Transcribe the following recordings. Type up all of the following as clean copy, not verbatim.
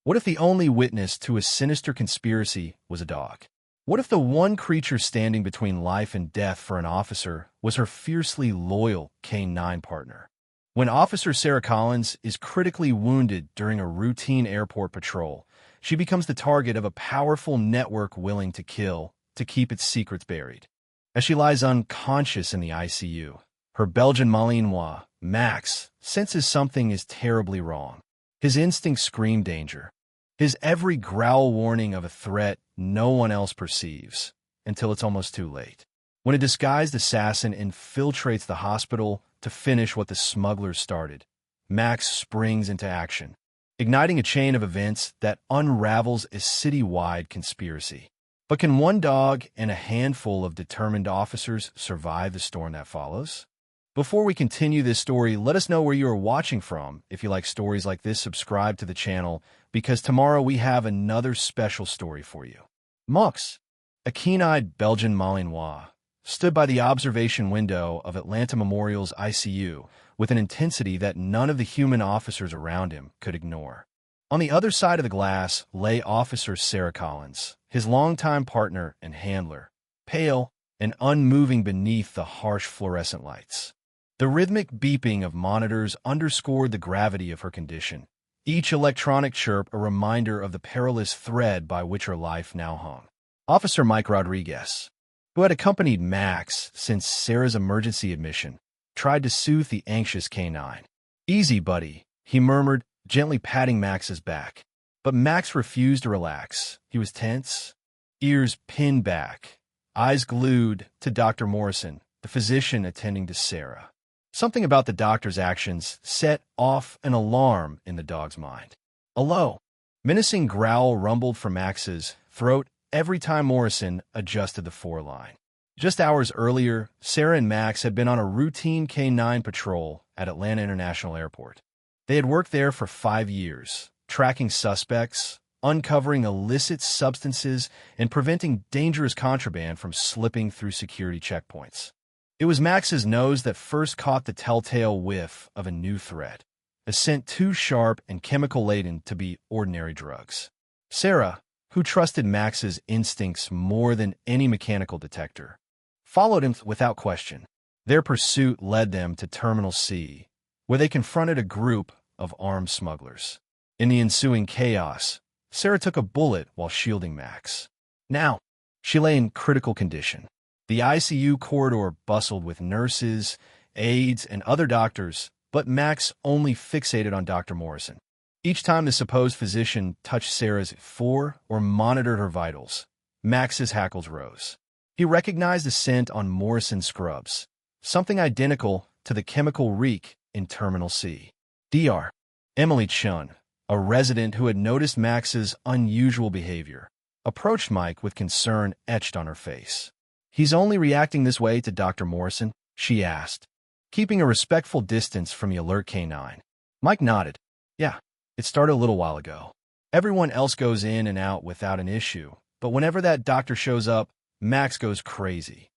What if the only witness to a sinister conspiracy was a dog? What if the one creature standing between life and death for an officer was her fiercely loyal K-9 partner? When Officer Sarah Collins is critically wounded during a routine airport patrol, she becomes the target of a powerful network willing to kill to keep its secrets buried. As she lies unconscious in the ICU, her Belgian Malinois, Max, senses something is terribly wrong. His instincts scream danger. His every growl warning of a threat no one else perceives, until it's almost too late. When a disguised assassin infiltrates the hospital to finish what the smugglers started, Max springs into action, igniting a chain of events that unravels a city-wide conspiracy. But can one dog and a handful of determined officers survive the storm that follows? Before we continue this story, let us know where you are watching from. If you like stories like this, subscribe to the channel, because tomorrow we have another special story for you. Max, a keen-eyed Belgian Malinois, stood by the observation window of Atlanta Memorial's ICU with an intensity that none of the human officers around him could ignore. On the other side of the glass lay Officer Sarah Collins, his longtime partner and handler, pale and unmoving beneath the harsh fluorescent lights. The rhythmic beeping of monitors underscored the gravity of her condition, each electronic chirp a reminder of the perilous thread by which her life now hung. Officer Mike Rodriguez, who had accompanied Max since Sarah's emergency admission, tried to soothe the anxious K-9. "Easy, buddy," he murmured, gently patting Max's back. But Max refused to relax. He was tense, ears pinned back, eyes glued to Dr. Morrison, the physician attending to Sarah. Something about the doctor's actions set off an alarm in the dog's mind. A low, menacing growl rumbled from Max's throat every time Morrison adjusted the foreline. Just hours earlier, Sarah and Max had been on a routine K-9 patrol at Atlanta International Airport. They had worked there for 5 years, tracking suspects, uncovering illicit substances, and preventing dangerous contraband from slipping through security checkpoints. It was Max's nose that first caught the telltale whiff of a new threat, a scent too sharp and chemical-laden to be ordinary drugs. Sarah, who trusted Max's instincts more than any mechanical detector, followed him without question. Their pursuit led them to Terminal C, where they confronted a group of armed smugglers. In the ensuing chaos, Sarah took a bullet while shielding Max. Now, she lay in critical condition. The ICU corridor bustled with nurses, aides, and other doctors, but Max only fixated on Dr. Morrison. Each time the supposed physician touched Sarah's fore or monitored her vitals, Max's hackles rose. He recognized the scent on Morrison's scrubs, something identical to the chemical reek in Terminal C. Dr. Emily Chun, a resident who had noticed Max's unusual behavior, approached Mike with concern etched on her face. "He's only reacting this way to Dr. Morrison?" she asked, keeping a respectful distance from the alert K-9. Mike nodded. "Yeah, it started a little while ago. Everyone else goes in and out without an issue, but whenever that doctor shows up, Max goes crazy."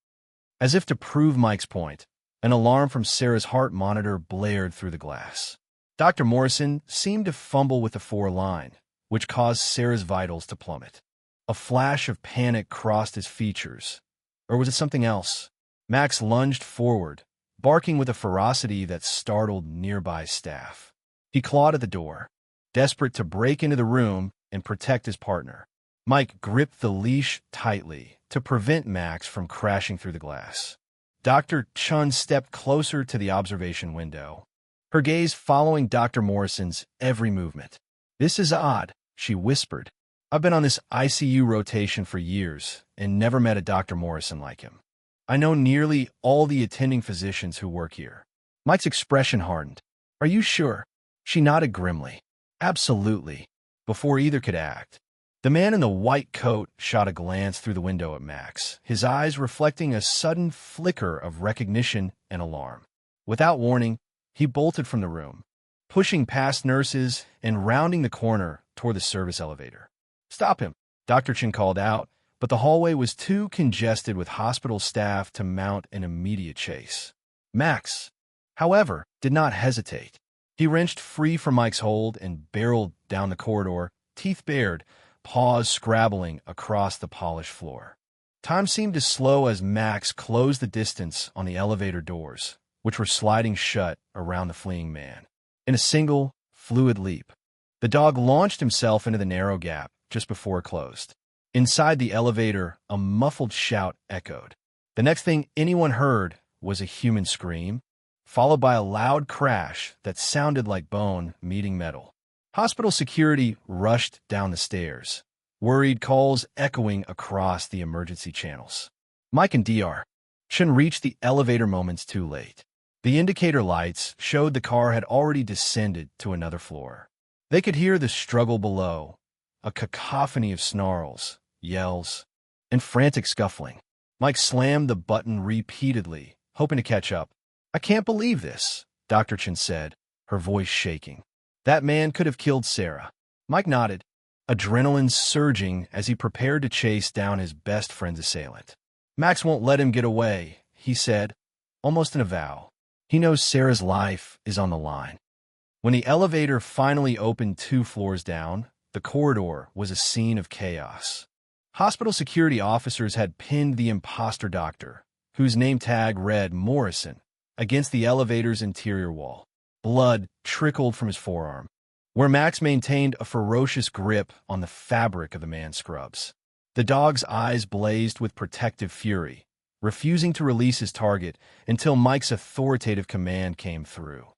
As if to prove Mike's point, an alarm from Sarah's heart monitor blared through the glass. Dr. Morrison seemed to fumble with the foreline, which caused Sarah's vitals to plummet. A flash of panic crossed his features. Or was it something else? Max lunged forward, barking with a ferocity that startled nearby staff. He clawed at the door, desperate to break into the room and protect his partner. Mike gripped the leash tightly to prevent Max from crashing through the glass. Dr. Chun stepped closer to the observation window, her gaze following Dr. Morrison's every movement. "This is odd," she whispered. "I've been on this ICU rotation for years and never met a Dr. Morrison like him. I know nearly all the attending physicians who work here." Mike's expression hardened. "Are you sure?" She nodded grimly. "Absolutely," before either could act. The man in the white coat shot a glance through the window at Max, his eyes reflecting a sudden flicker of recognition and alarm. Without warning, he bolted from the room, pushing past nurses and rounding the corner toward the service elevator. "Stop him," Dr. Chin called out, but the hallway was too congested with hospital staff to mount an immediate chase. Max, however, did not hesitate. He wrenched free from Mike's hold and barreled down the corridor, teeth bared, paws scrabbling across the polished floor. Time seemed to slow as Max closed the distance on the elevator doors, which were sliding shut around the fleeing man. In a single, fluid leap, the dog launched himself into the narrow gap just before it closed. Inside the elevator, a muffled shout echoed. The next thing anyone heard was a human scream, followed by a loud crash that sounded like bone meeting metal. Hospital security rushed down the stairs, worried calls echoing across the emergency channels. Mike and Dr. Chen reached the elevator moments too late. The indicator lights showed the car had already descended to another floor. They could hear the struggle below, a cacophony of snarls, yells, and frantic scuffling. Mike slammed the button repeatedly, hoping to catch up. "I can't believe this," Dr. Chen said, her voice shaking. "That man could have killed Sarah." Mike nodded, adrenaline surging as he prepared to chase down his best friend's assailant. "Max won't let him get away," he said, almost in a vow. "He knows Sarah's life is on the line." When the elevator finally opened 2 floors down, the corridor was a scene of chaos. Hospital security officers had pinned the imposter doctor, whose name tag read Morrison, against the elevator's interior wall. Blood trickled from his forearm, where Max maintained a ferocious grip on the fabric of the man's scrubs. The dog's eyes blazed with protective fury, refusing to release his target until Mike's authoritative command came through.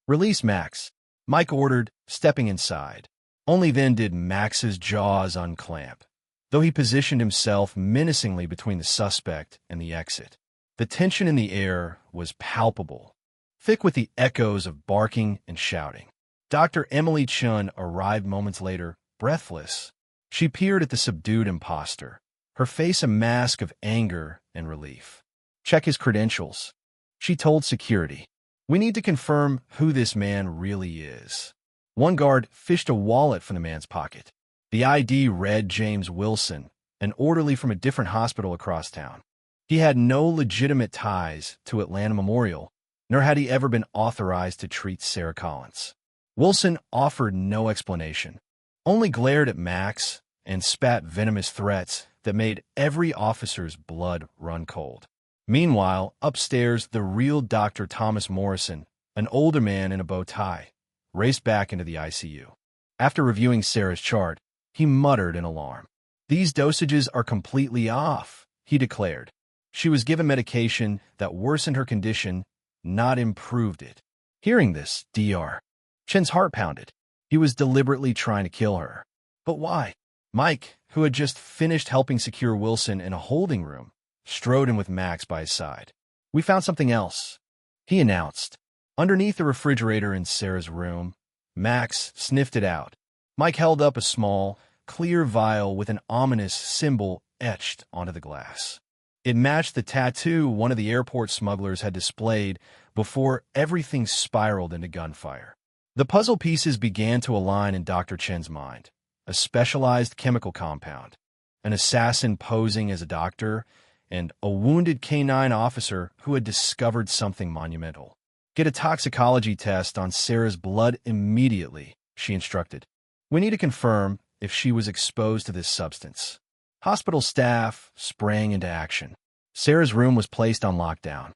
"Release Max," Mike ordered, stepping inside. Only then did Max's jaws unclamp, though he positioned himself menacingly between the suspect and the exit. The tension in the air was palpable, thick with the echoes of barking and shouting. Dr. Emily Chun arrived moments later, breathless. She peered at the subdued imposter, her face a mask of anger and relief. "Check his credentials," she told security. "We need to confirm who this man really is." One guard fished a wallet from the man's pocket. The ID read James Wilson, an orderly from a different hospital across town. He had no legitimate ties to Atlanta Memorial, nor had he ever been authorized to treat Sarah Collins. Wilson offered no explanation, only glared at Max and spat venomous threats that made every officer's blood run cold. Meanwhile, upstairs, the real Dr. Thomas Morrison, an older man in a bow tie, raced back into the ICU. After reviewing Sarah's chart, he muttered in alarm. "These dosages are completely off," he declared. She was given medication that worsened her condition, not improved it. Hearing this, Dr. Chen's heart pounded. He was deliberately trying to kill her. But why? Mike, who had just finished helping secure Wilson in a holding room, strode in with Max by his side. "We found something else," he announced. Underneath the refrigerator in Sarah's room, Max sniffed it out. Mike held up a small, clear vial with an ominous symbol etched onto the glass. It matched the tattoo one of the airport smugglers had displayed before everything spiraled into gunfire. The puzzle pieces began to align in Dr. Chen's mind. A specialized chemical compound, an assassin posing as a doctor, and a wounded canine officer who had discovered something monumental. "Get a toxicology test on Sarah's blood immediately," she instructed. "We need to confirm if she was exposed to this substance." Hospital staff sprang into action. Sarah's room was placed on lockdown,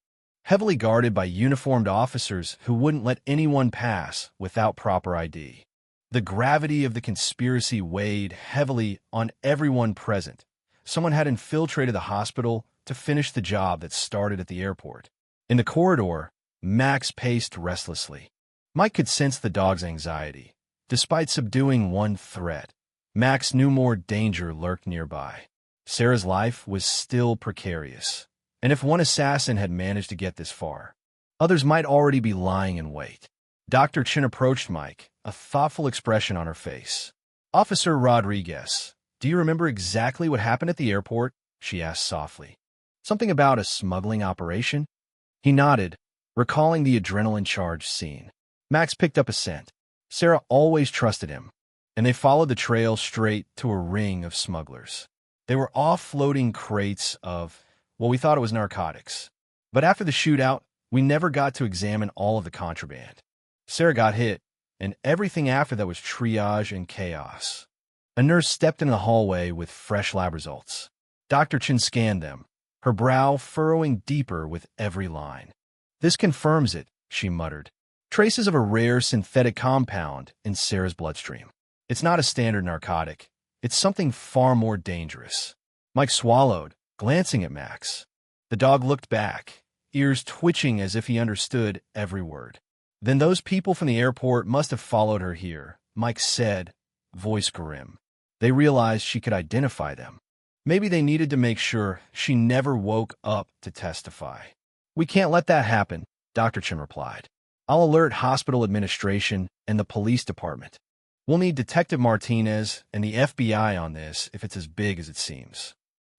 heavily guarded by uniformed officers who wouldn't let anyone pass without proper ID. The gravity of the conspiracy weighed heavily on everyone present. Someone had infiltrated the hospital to finish the job that started at the airport. In the corridor, Max paced restlessly. Mike could sense the dog's anxiety. Despite subduing one threat, Max knew more danger lurked nearby. Sarah's life was still precarious, and if one assassin had managed to get this far, others might already be lying in wait. Dr. Chin approached Mike, a thoughtful expression on her face. "Officer Rodriguez, do you remember exactly what happened at the airport?" she asked softly. "Something about a smuggling operation?" He nodded, recalling the adrenaline-charged scene. Max picked up a scent. Sarah always trusted him, and they followed the trail straight to a ring of smugglers. They were offloading crates of, well, we thought it was narcotics. But after the shootout, we never got to examine all of the contraband. Sarah got hit, and everything after that was triage and chaos. A nurse stepped into the hallway with fresh lab results. Dr. Chen scanned them, her brow furrowing deeper with every line. "This confirms it," she muttered. "Traces of a rare synthetic compound in Sarah's bloodstream. It's not a standard narcotic. It's something far more dangerous." Mike swallowed, glancing at Max. The dog looked back, ears twitching as if he understood every word. "Then those people from the airport must have followed her here," Mike said, voice grim. They realized she could identify them. Maybe they needed to make sure she never woke up to testify. "We can't let that happen," Dr. Chen replied. "I'll alert hospital administration and the police department. We'll need Detective Martinez and the FBI on this if it's as big as it seems."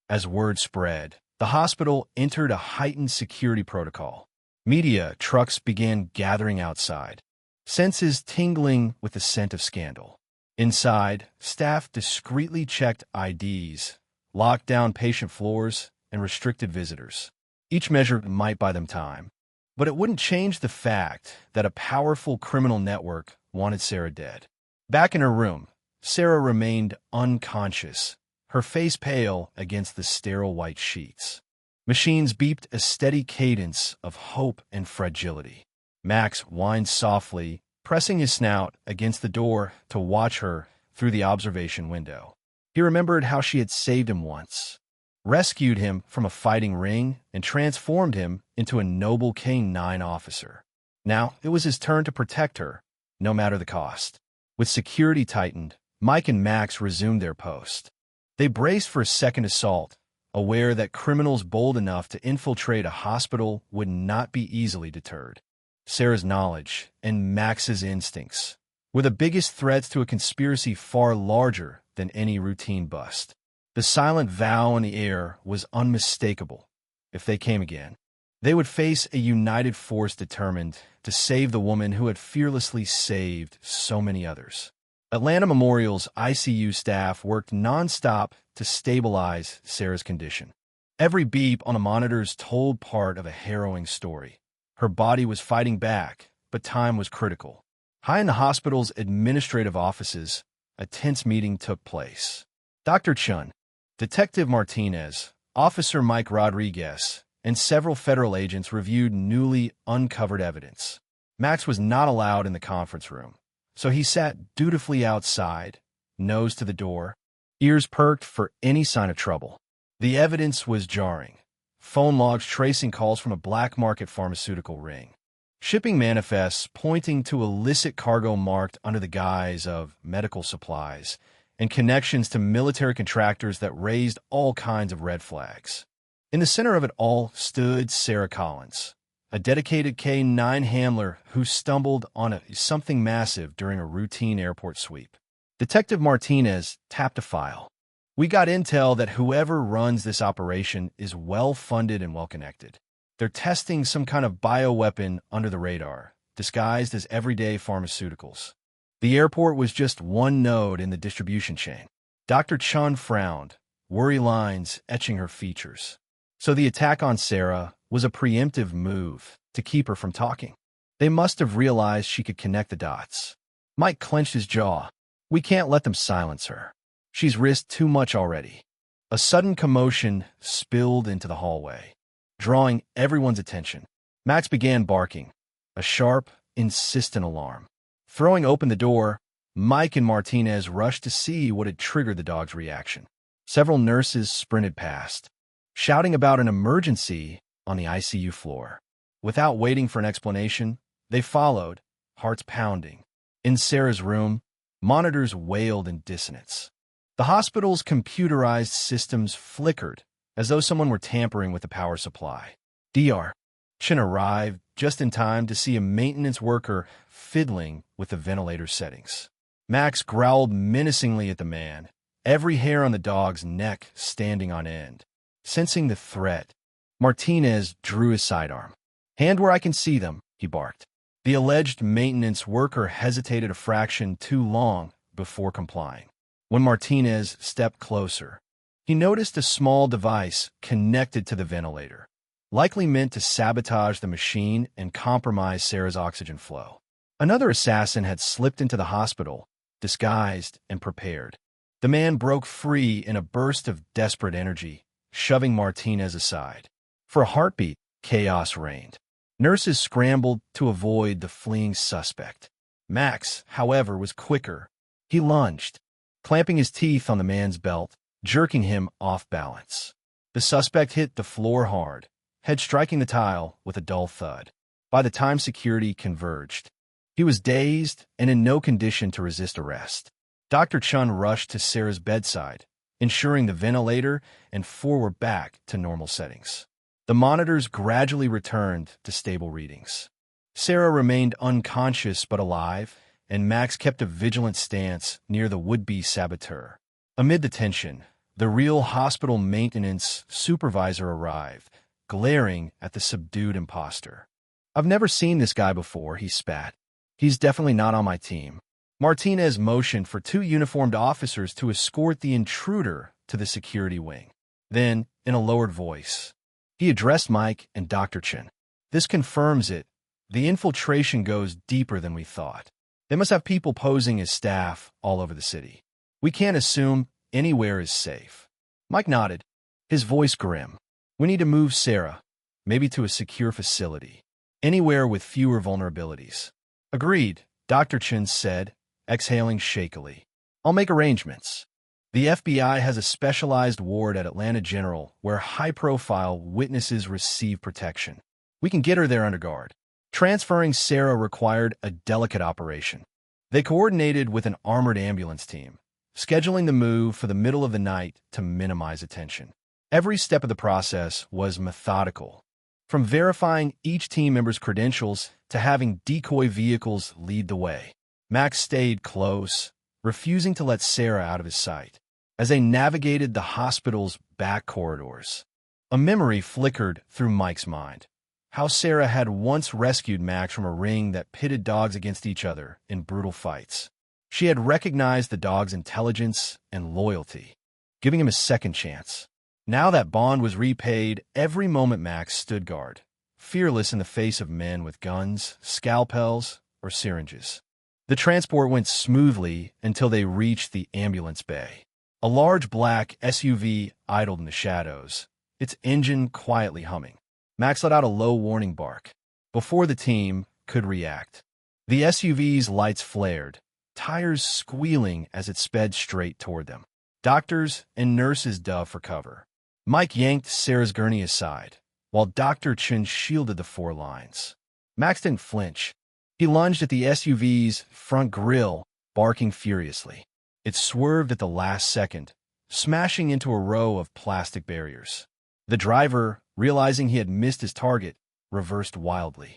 As word spread, the hospital entered a heightened security protocol. Media trucks began gathering outside, senses tingling with the scent of scandal. Inside, staff discreetly checked IDs, locked down patient floors, and restricted visitors. Each measure might buy them time, but it wouldn't change the fact that a powerful criminal network wanted Sarah dead. Back in her room, Sarah remained unconscious, her face pale against the sterile white sheets. Machines beeped a steady cadence of hope and fragility. Max whined softly, pressing his snout against the door to watch her through the observation window. He remembered how she had saved him once, rescued him from a fighting ring, and transformed him into a noble K-9 officer. Now it was his turn to protect her, no matter the cost. With security tightened, Mike and Max resumed their post. They braced for a second assault, aware that criminals bold enough to infiltrate a hospital would not be easily deterred. Sarah's knowledge and Max's instincts were the biggest threats to a conspiracy far larger than any routine bust. The silent vow in the air was unmistakable. If they came again, they would face a united force determined to save the woman who had fearlessly saved so many others. Atlanta Memorial's ICU staff worked nonstop to stabilize Sarah's condition. Every beep on the monitors told part of a harrowing story. Her body was fighting back, but time was critical. High in the hospital's administrative offices, a tense meeting took place. Dr. Chun, Detective Martinez, Officer Mike Rodriguez, and several federal agents reviewed newly uncovered evidence. Max was not allowed in the conference room, so he sat dutifully outside, nose to the door, ears perked for any sign of trouble. The evidence was jarring. Phone logs tracing calls from a black market pharmaceutical ring. Shipping manifests pointing to illicit cargo marked under the guise of medical supplies, and connections to military contractors that raised all kinds of red flags. In the center of it all stood Sarah Collins, a dedicated K-9 handler who stumbled on something massive during a routine airport sweep. Detective Martinez tapped a file. "We got intel that whoever runs this operation is well-funded and well-connected. They're testing some kind of bioweapon under the radar, disguised as everyday pharmaceuticals." The airport was just one node in the distribution chain. Dr. Chun frowned, worry lines etching her features. So the attack on Sarah was a preemptive move to keep her from talking. They must have realized she could connect the dots. Mike clenched his jaw. "We can't let them silence her. She's risked too much already." A sudden commotion spilled into the hallway, drawing everyone's attention. Max began barking, a sharp, insistent alarm. Throwing open the door, Mike and Martinez rushed to see what had triggered the dog's reaction. Several nurses sprinted past, shouting about an emergency on the ICU floor. Without waiting for an explanation, they followed, hearts pounding. In Sarah's room, monitors wailed in dissonance. The hospital's computerized systems flickered, as though someone were tampering with the power supply. Dr. Chen arrived just in time to see a maintenance worker fiddling with the ventilator settings. Max growled menacingly at the man, every hair on the dog's neck standing on end. Sensing the threat, Martinez drew his sidearm. "Hand where I can see them," he barked. The alleged maintenance worker hesitated a fraction too long before complying. When Martinez stepped closer, he noticed a small device connected to the ventilator, likely meant to sabotage the machine and compromise Sarah's oxygen flow. Another assassin had slipped into the hospital, disguised and prepared. The man broke free in a burst of desperate energy, shoving Martinez aside. For a heartbeat, chaos reigned. Nurses scrambled to avoid the fleeing suspect. Max, however, was quicker. He lunged, clamping his teeth on the man's belt, jerking him off balance. The suspect hit the floor hard, head striking the tile with a dull thud. By the time security converged, he was dazed and in no condition to resist arrest. Dr. Chun rushed to Sarah's bedside, ensuring the ventilator and four were back to normal settings. The monitors gradually returned to stable readings. Sarah remained unconscious but alive, and Max kept a vigilant stance near the would-be saboteur. Amid the tension, the real hospital maintenance supervisor arrived, glaring at the subdued imposter. "I've never seen this guy before," he spat. "He's definitely not on my team." Martinez motioned for two uniformed officers to escort the intruder to the security wing. Then, in a lowered voice, he addressed Mike and Dr. Chen. "This confirms it. The infiltration goes deeper than we thought. They must have people posing as staff all over the city. We can't assume anywhere is safe." Mike nodded, his voice grim. "We need to move Sarah, maybe to a secure facility. Anywhere with fewer vulnerabilities." "Agreed," Dr. Chen said, exhaling shakily. "I'll make arrangements. The FBI has a specialized ward at Atlanta General where high-profile witnesses receive protection. We can get her there under guard." Transferring Sarah required a delicate operation. They coordinated with an armored ambulance team, scheduling the move for the middle of the night to minimize attention. Every step of the process was methodical, from verifying each team member's credentials to having decoy vehicles lead the way. Max stayed close, refusing to let Sarah out of his sight. As they navigated the hospital's back corridors, a memory flickered through Mike's mind. How Sarah had once rescued Max from a ring that pitted dogs against each other in brutal fights. She had recognized the dog's intelligence and loyalty, giving him a second chance. Now that bond was repaid, every moment Max stood guard, fearless in the face of men with guns, scalpels, or syringes. The transport went smoothly until they reached the ambulance bay. A large black SUV idled in the shadows, its engine quietly humming. Max let out a low warning bark before the team could react. The SUV's lights flared, tires squealing as it sped straight toward them. Doctors and nurses dove for cover. Mike yanked Sarah's gurney aside, while Dr. Chen shielded the four lines. Max didn't flinch. He lunged at the SUV's front grille, barking furiously. It swerved at the last second, smashing into a row of plastic barriers. The driver, realizing he had missed his target, reversed wildly.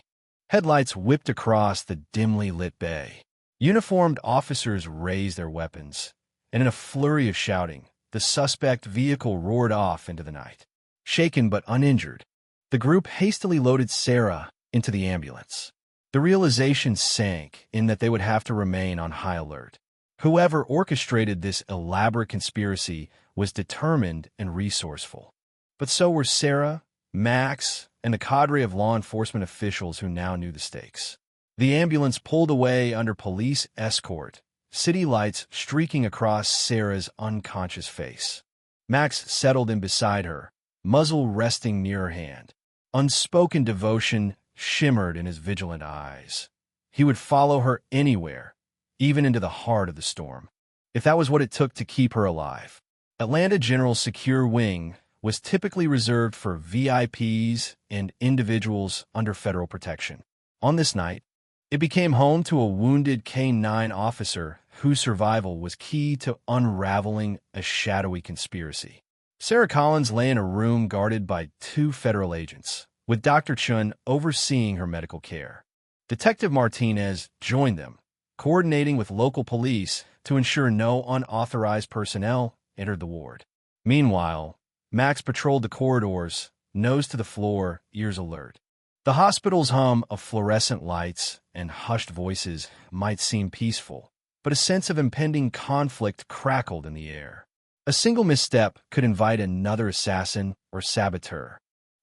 Headlights whipped across the dimly lit bay. Uniformed officers raised their weapons, and in a flurry of shouting, the suspect vehicle roared off into the night. Shaken but uninjured, the group hastily loaded Sarah into the ambulance. The realization sank in that they would have to remain on high alert. Whoever orchestrated this elaborate conspiracy was determined and resourceful. But so were Sarah, Max, and the cadre of law enforcement officials who now knew the stakes. The ambulance pulled away under police escort, city lights streaking across Sarah's unconscious face. Max settled in beside her, muzzle resting near her hand. Unspoken devotion shimmered in his vigilant eyes. He would follow her anywhere, even into the heart of the storm, if that was what it took to keep her alive. Atlanta General's secure wing was typically reserved for VIPs and individuals under federal protection. On this night, it became home to a wounded K-9 officer whose survival was key to unraveling a shadowy conspiracy. Sarah Collins lay in a room guarded by two federal agents, with Dr. Chun overseeing her medical care. Detective Martinez joined them, coordinating with local police to ensure no unauthorized personnel entered the ward. Meanwhile, Max patrolled the corridors, nose to the floor, ears alert. The hospital's hum of fluorescent lights and hushed voices might seem peaceful, but a sense of impending conflict crackled in the air. A single misstep could invite another assassin or saboteur.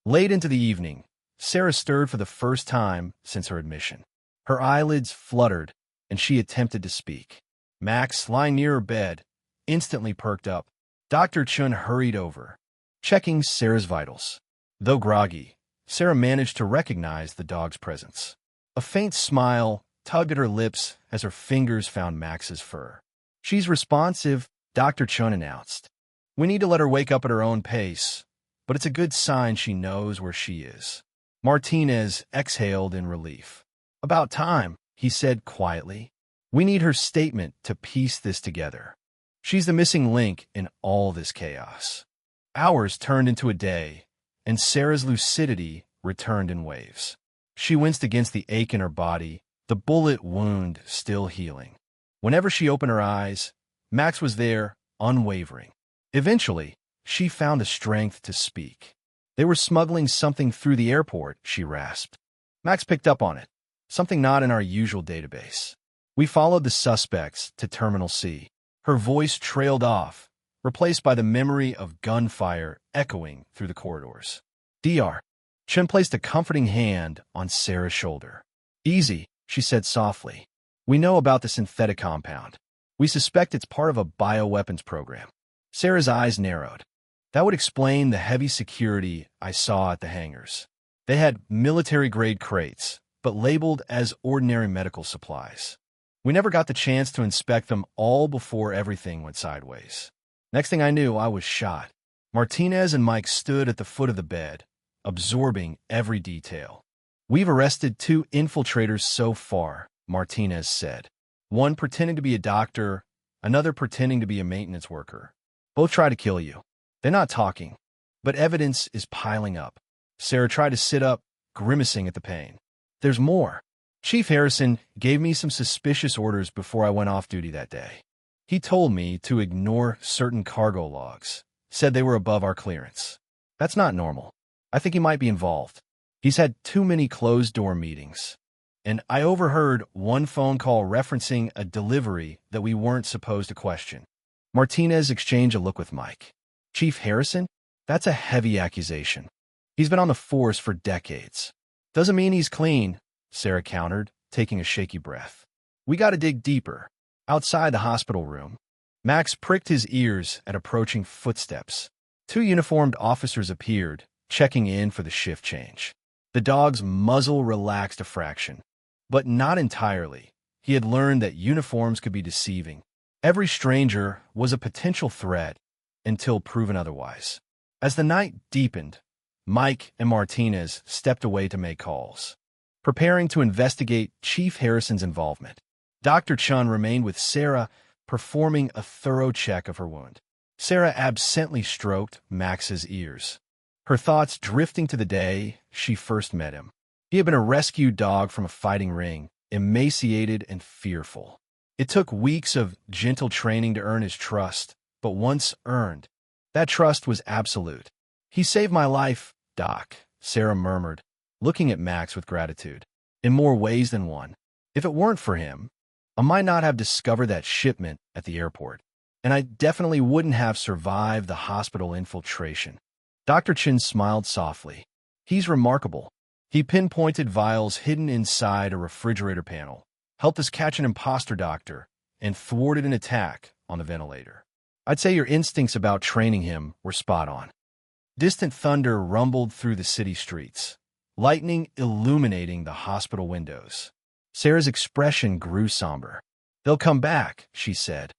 Late into the evening, Sarah stirred for the first time since her admission. Her eyelids fluttered, and she attempted to speak. Max, lying near her bed, instantly perked up. Dr. Chun hurried over, checking Sarah's vitals. Though groggy, Sarah managed to recognize the dog's presence. A faint smile tugged at her lips as her fingers found Max's fur. "She's responsive," Dr. Chun announced. "We need to let her wake up at her own pace, but it's a good sign she knows where she is." Martinez exhaled in relief. "About time," he said quietly. "We need her statement to piece this together. She's the missing link in all this chaos." Hours turned into a day, and Sarah's lucidity returned in waves. She winced against the ache in her body, the bullet wound still healing. Whenever she opened her eyes, Max was there, unwavering. Eventually, she found the strength to speak. "They were smuggling something through the airport," she rasped. Max picked up on it. "Something not in our usual database. We followed the suspects to Terminal C." Her voice trailed off, replaced by the memory of gunfire echoing through the corridors. "Dr. Chen placed a comforting hand on Sarah's shoulder. "Easy," she said softly. "We know about the synthetic compound. We suspect it's part of a bioweapons program." Sarah's eyes narrowed. "That would explain the heavy security I saw at the hangars. They had military-grade crates, but labeled as ordinary medical supplies. We never got the chance to inspect them all before everything went sideways. Next thing I knew, I was shot." Martinez and Mike stood at the foot of the bed, absorbing every detail. "We've arrested 2 infiltrators so far," Martinez said. "One pretending to be a doctor, another pretending to be a maintenance worker. Both try to kill you. They're not talking, but evidence is piling up." Sarah tried to sit up, grimacing at the pain. "There's more. Chief Harrison gave me some suspicious orders before I went off duty that day. He told me to ignore certain cargo logs, said they were above our clearance. That's not normal. I think he might be involved. He's had too many closed-door meetings. And I overheard one phone call referencing a delivery that we weren't supposed to question." Martinez exchanged a look with Mike. "Chief Harrison? That's a heavy accusation. He's been on the force for decades." "Doesn't mean he's clean," Sarah countered, taking a shaky breath. "We got to dig deeper." Outside the hospital room, Max pricked his ears at approaching footsteps. 2 uniformed officers appeared, checking in for the shift change. The dog's muzzle relaxed a fraction, but not entirely. He had learned that uniforms could be deceiving. Every stranger was a potential threat until proven otherwise. As the night deepened, Mike and Martinez stepped away to make calls, preparing to investigate Chief Harrison's involvement. Dr. Chun remained with Sarah, performing a thorough check of her wound. Sarah absently stroked Max's ears, her thoughts drifting to the day she first met him. He had been a rescued dog from a fighting ring, emaciated and fearful. It took weeks of gentle training to earn his trust, but once earned, that trust was absolute. "He saved my life, Doc," Sarah murmured, looking at Max with gratitude. "In more ways than one. If it weren't for him, I might not have discovered that shipment at the airport, and I definitely wouldn't have survived the hospital infiltration." Dr. Chin smiled softly. "He's remarkable. He pinpointed vials hidden inside a refrigerator panel, helped us catch an imposter doctor, and thwarted an attack on the ventilator. I'd say your instincts about training him were spot on." Distant thunder rumbled through the city streets, lightning illuminating the hospital windows. Sarah's expression grew somber. "They'll come back," she said.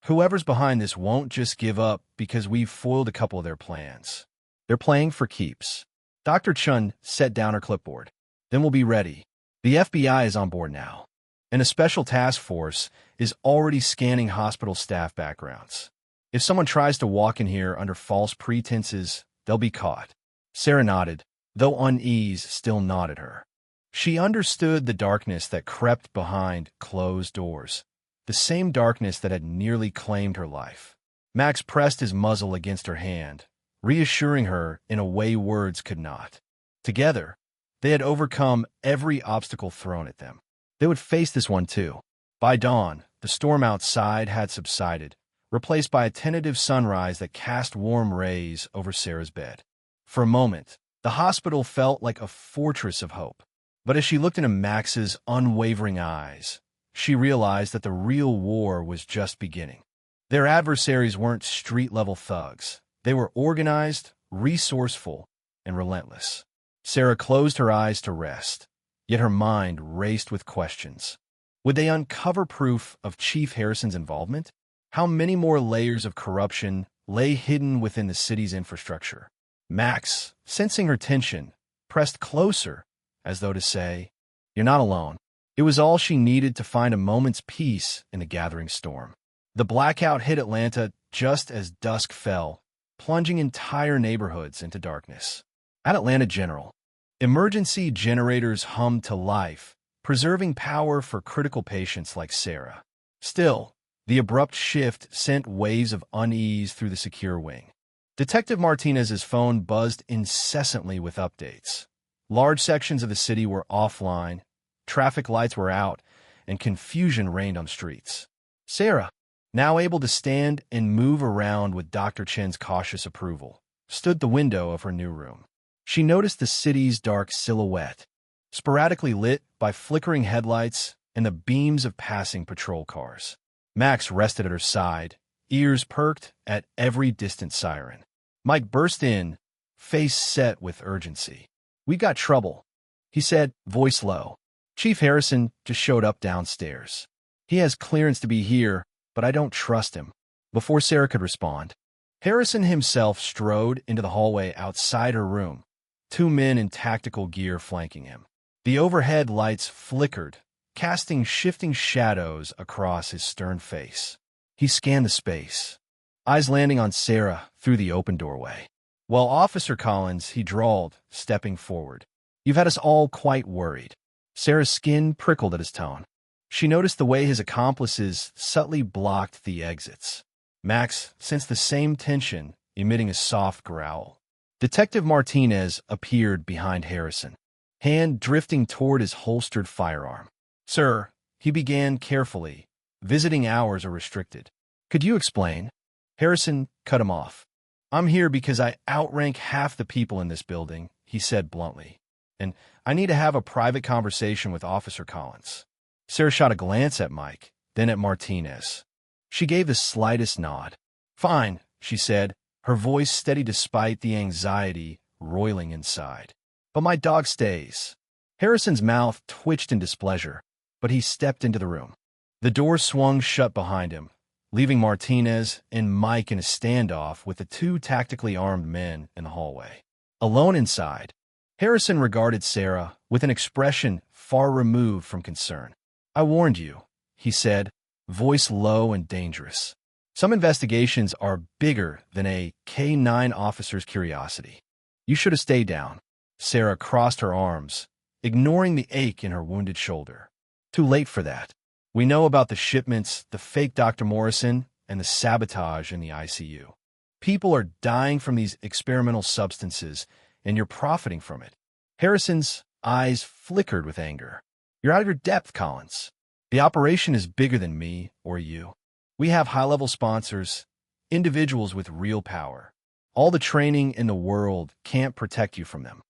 "Whoever's behind this won't just give up because we've foiled a couple of their plans. They're playing for keeps." Dr. Chun set down her clipboard. "Then we'll be ready. The FBI is on board now, and a special task force is already scanning hospital staff backgrounds. If someone tries to walk in here under false pretenses, they'll be caught." Sarah nodded, though unease still gnawed at her. She understood the darkness that crept behind closed doors, the same darkness that had nearly claimed her life. Max pressed his muzzle against her hand, reassuring her in a way words could not. Together, they had overcome every obstacle thrown at them. They would face this one too. By dawn, the storm outside had subsided, replaced by a tentative sunrise that cast warm rays over Sarah's bed. For a moment, the hospital felt like a fortress of hope. But as she looked into Max's unwavering eyes, she realized that the real war was just beginning. Their adversaries weren't street-level thugs. They were organized, resourceful, and relentless. Sarah closed her eyes to rest, yet her mind raced with questions. Would they uncover proof of Chief Harrison's involvement? How many more layers of corruption lay hidden within the city's infrastructure? Max, sensing her tension, pressed closer, as though to say, "You're not alone." It was all she needed to find a moment's peace in the gathering storm. The blackout hit Atlanta just as dusk fell, plunging entire neighborhoods into darkness. At Atlanta General, emergency generators hummed to life, preserving power for critical patients like Sarah. Still, the abrupt shift sent waves of unease through the secure wing. Detective Martinez's phone buzzed incessantly with updates. Large sections of the city were offline, traffic lights were out, and confusion reigned on streets. Sarah, now able to stand and move around with Dr. Chen's cautious approval, stood at the window of her new room. She noticed the city's dark silhouette, sporadically lit by flickering headlights and the beams of passing patrol cars. Max rested at her side, ears perked at every distant siren. Mike burst in, face set with urgency. "We got trouble," he said, voice low. "Chief Harrison just showed up downstairs. He has clearance to be here, but I don't trust him." Before Sarah could respond, Harrison himself strode into the hallway outside her room, 2 men in tactical gear flanking him. The overhead lights flickered, casting shifting shadows across his stern face. He scanned the space, eyes landing on Sarah through the open doorway. "Well, Officer Collins," he drawled, stepping forward. "You've had us all quite worried." Sarah's skin prickled at his tone. She noticed the way his accomplices subtly blocked the exits. Max sensed the same tension, emitting a soft growl. Detective Martinez appeared behind Harrison, hand drifting toward his holstered firearm. "Sir," he began carefully, "visiting hours are restricted. Could you explain?" Harrison cut him off. "I'm here because I outrank half the people in this building," he said bluntly, "and I need to have a private conversation with Officer Collins." Sarah shot a glance at Mike, then at Martinez. She gave the slightest nod. "Fine," she said, her voice steady despite the anxiety roiling inside. "But my dog stays." Harrison's mouth twitched in displeasure, but he stepped into the room. The door swung shut behind him, leaving Martinez and Mike in a standoff with the 2 tactically armed men in the hallway. Alone inside, Harrison regarded Sarah with an expression far removed from concern. "I warned you," he said, voice low and dangerous. "Some investigations are bigger than a K-9 officer's curiosity. You should have stayed down." Sarah crossed her arms, ignoring the ache in her wounded shoulder. "Too late for that. We know about the shipments, the fake Dr. Morrison, and the sabotage in the ICU. People are dying from these experimental substances, and you're profiting from it." Harrison's eyes flickered with anger. "You're out of your depth, Collins. The operation is bigger than me or you. We have high-level sponsors, individuals with real power. All the training in the world can't protect you from them."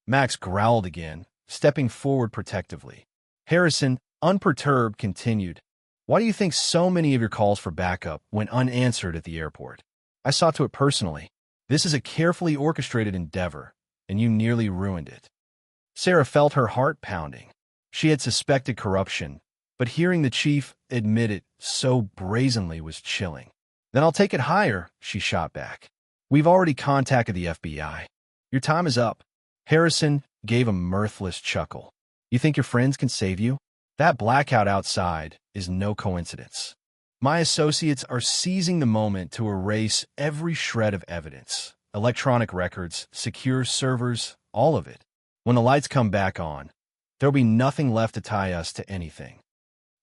Max growled again, stepping forward protectively. Harrison, unperturbed, continued, "Why do you think so many of your calls for backup went unanswered at the airport? I saw to it personally. This is a carefully orchestrated endeavor, and you nearly ruined it." Sarah felt her heart pounding. She had suspected corruption, but hearing the chief admit it so brazenly was chilling. "Then I'll take it higher," she shot back. "We've already contacted the FBI. Your time is up." Harrison gave a mirthless chuckle. "You think your friends can save you? That blackout outside is no coincidence. My associates are seizing the moment to erase every shred of evidence. Electronic records, secure servers, all of it. When the lights come back on, there'll be nothing left to tie us to anything."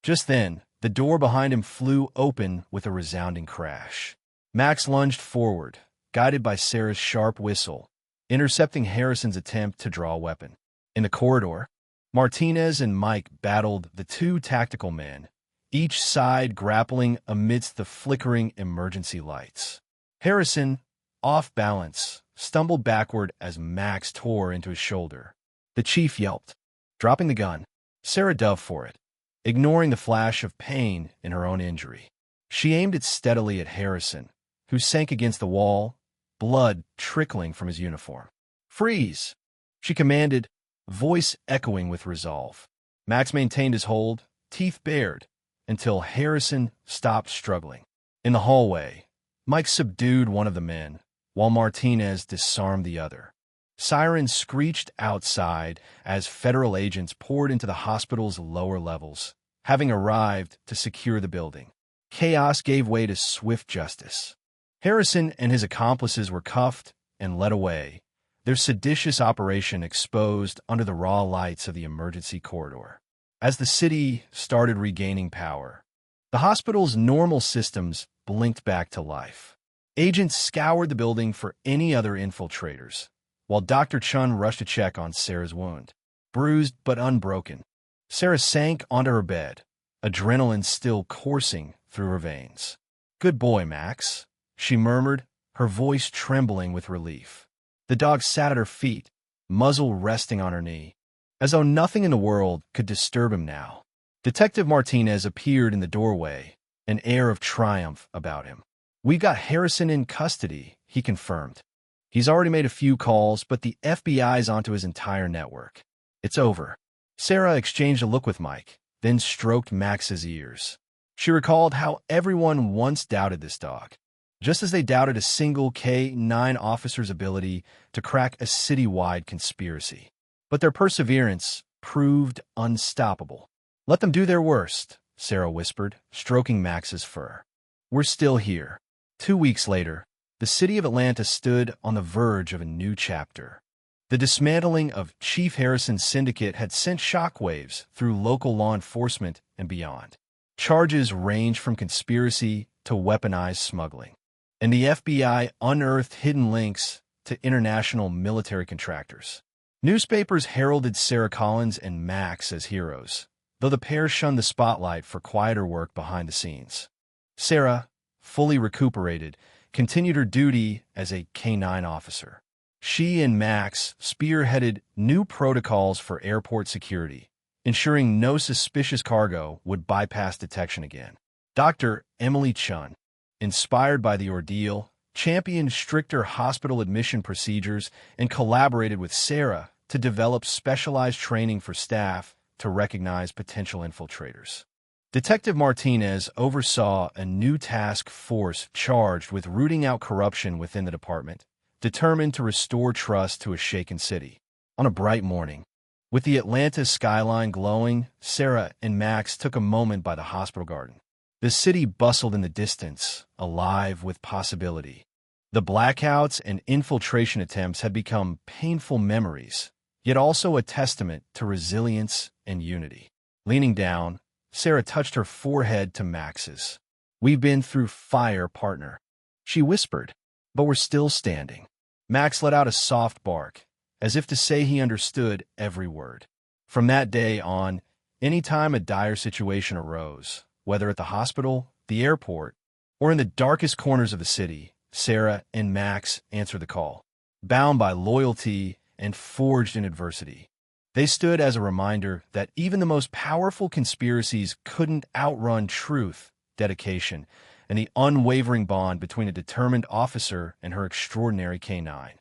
Just then, the door behind him flew open with a resounding crash. Max lunged forward, guided by Sarah's sharp whistle, intercepting Harrison's attempt to draw a weapon. In the corridor, Martinez and Mike battled the 2 tactical men, each side grappling amidst the flickering emergency lights. Harrison, off balance, stumbled backward as Max tore into his shoulder. The chief yelped, dropping the gun. Sarah dove for it, ignoring the flash of pain in her own injury. She aimed it steadily at Harrison, who sank against the wall, blood trickling from his uniform. "Freeze!" she commanded, voice echoing with resolve. Max maintained his hold, teeth bared, until Harrison stopped struggling. In the hallway, Mike subdued one of the men, while Martinez disarmed the other. Sirens screeched outside as federal agents poured into the hospital's lower levels, having arrived to secure the building. Chaos gave way to swift justice. Harrison and his accomplices were cuffed and led away, their seditious operation exposed under the raw lights of the emergency corridor. As the city started regaining power, the hospital's normal systems blinked back to life. Agents scoured the building for any other infiltrators, while Dr. Chun rushed to check on Sarah's wound. Bruised but unbroken, Sarah sank onto her bed, adrenaline still coursing through her veins. "Good boy, Max," she murmured, her voice trembling with relief. The dog sat at her feet, muzzle resting on her knee, as though nothing in the world could disturb him now. Detective Martinez appeared in the doorway, an air of triumph about him. "We got Harrison in custody," he confirmed. "He's already made a few calls, but the FBI's onto his entire network. It's over." Sarah exchanged a look with Mike, then stroked Max's ears. She recalled how everyone once doubted this dog, just as they doubted a single K-9 officer's ability to crack a citywide conspiracy. But their perseverance proved unstoppable. "Let them do their worst," Sarah whispered, stroking Max's fur. "We're still here." 2 weeks later, the city of Atlanta stood on the verge of a new chapter. The dismantling of Chief Harrison's syndicate had sent shockwaves through local law enforcement and beyond. Charges ranged from conspiracy to weaponized smuggling, and the FBI unearthed hidden links to international military contractors. Newspapers heralded Sarah Collins and Max as heroes, though the pair shunned the spotlight for quieter work behind the scenes. Sarah, fully recuperated, continued her duty as a K-9 officer. She and Max spearheaded new protocols for airport security, ensuring no suspicious cargo would bypass detection again. Dr. Emily Chun, inspired by the ordeal, championed stricter hospital admission procedures and collaborated with Sarah to develop specialized training for staff to recognize potential infiltrators. Detective Martinez oversaw a new task force charged with rooting out corruption within the department, determined to restore trust to a shaken city. On a bright morning, with the Atlanta skyline glowing, Sarah and Max took a moment by the hospital garden. The city bustled in the distance, alive with possibility. The blackouts and infiltration attempts had become painful memories, yet also a testament to resilience and unity. Leaning down, Sarah touched her forehead to Max's. "We've been through fire, partner," she whispered, "but we're still standing." Max let out a soft bark, as if to say he understood every word. From that day on, any time a dire situation arose, whether at the hospital, the airport, or in the darkest corners of the city, Sarah and Max answered the call. Bound by loyalty and forged in adversity, they stood as a reminder that even the most powerful conspiracies couldn't outrun truth, dedication, and the unwavering bond between a determined officer and her extraordinary K-9.